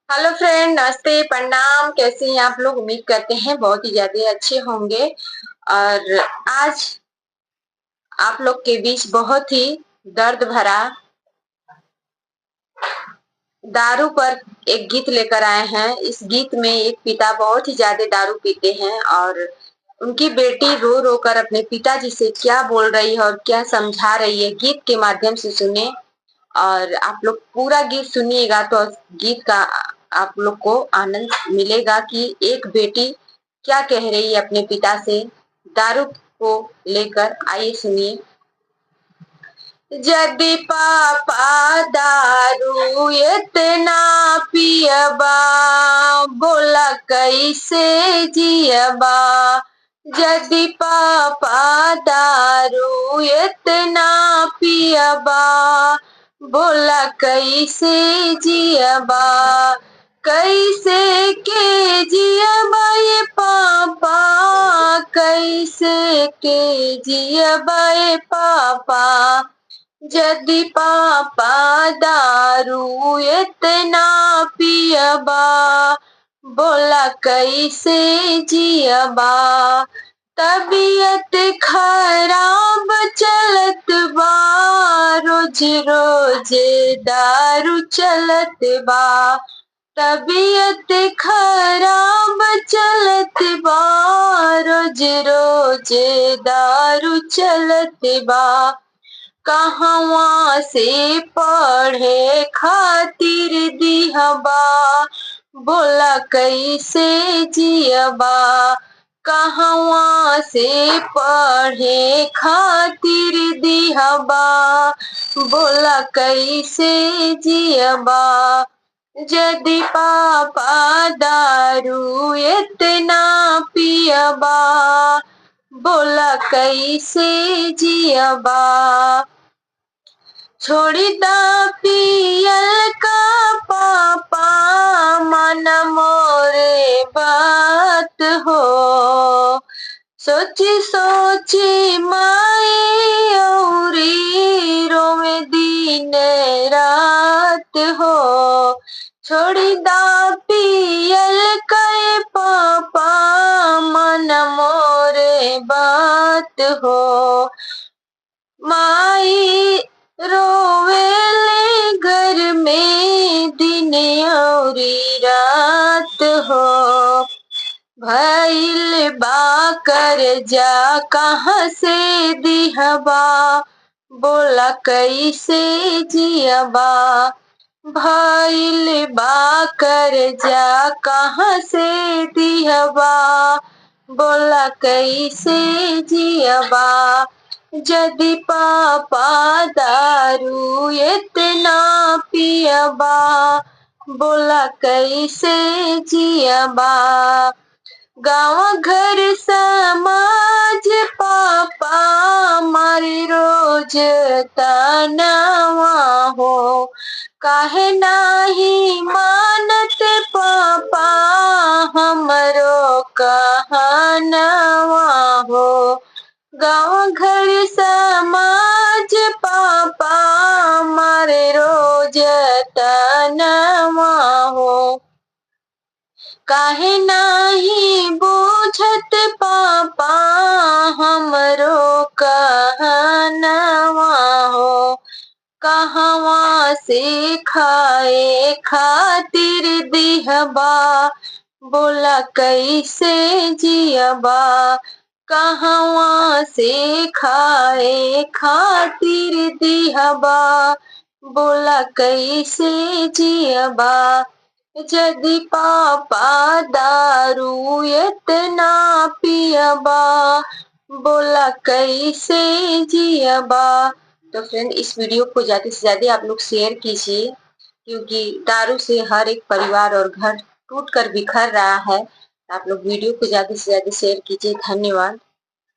Hello friend, नमस्ते, प्रणाम। कैसे हैं आप लोग? उम्मीद करते हैं बहुत ही ज्यादा अच्छे होंगे। और आज आप लोग के बीच बहुत ही दर्द भरा दारू पर एक गीत लेकर आए हैं। इस गीत में एक पिता बहुत ही ज्यादा दारू पीते हैं और उनकी बेटी रो रो कर अपने पिताजी से क्या बोल रही है और क्या समझा रही है, गीत के माध्यम से सुने। और आप लोग पूरा गीत सुनिएगा तो गीत का आप लोग को आनंद मिलेगा कि एक बेटी क्या कह रही है अपने पिता से दारू को लेकर। आइए सुनिए। यदि पापा दारू इतना पियबा, बोला कैसे जियबा। यदि पापा दारू इतना पियबा, बोला कैसे जियबा। कैसे के जियबा ये पापा, कैसे के जियबा ये पापा। यदि पापा दारू इतना पियबा, बोला कैसे जियबा। तबीयत खराब चलत बा, रोज रोज दारू चलत बा। तबीयत खराब चलत बा, रोज रोज दारू चलत बा। कहवा से पढ़े खातिर दिहबा, बोला कैसे जियबा। कहवा से पढ़े खातिर दिहबा, बोला कैसे जियबा। यदि पापा दारू इतना पियबा, बोला कैसे जियबा। छोड़ी दा पियल का पापा, मन मोरे बात हो। सोची सोची माई औरी रोवे दिन रात हो। छोड़ी दा पियल के पापा, मन मोरे बात हो। माई रोवेले घर में दिन औरी रात हो। भइल बा कर्जा कहाँ से दिहबा, बोला कैसे जियबा। भइल बा कर्जा कहाँ से दिहबा, बोला कैसे जियबा। यदि पापा दारू इतना पियबा, बोला कैसे जियबा। गाँव घर समाज पापा मारी रोज तनावा हो। काहे नाही मानत पापा हमरो कहनवा हो। गाँव घर समाज पापा मारे रोज तनवा हो। काहे नाही बूझत पापा हमरो कहनवा हो। कहवा से खाए खातिर दिहबा, बोला कैसे जियबा। कहवा से खाए खातिर दिहबा, बोला कैसे जियबा। यदि पापा दारू इतना पियबा, बोला कैसे जियबा। तो फ्रेंड, इस वीडियो को ज्यादा से ज्यादा आप लोग शेयर कीजिए, क्योंकि दारू से हर एक परिवार और घर टूट कर बिखर रहा है। आप लोग वीडियो को ज्यादा से ज्यादा शेयर कीजिए। धन्यवाद।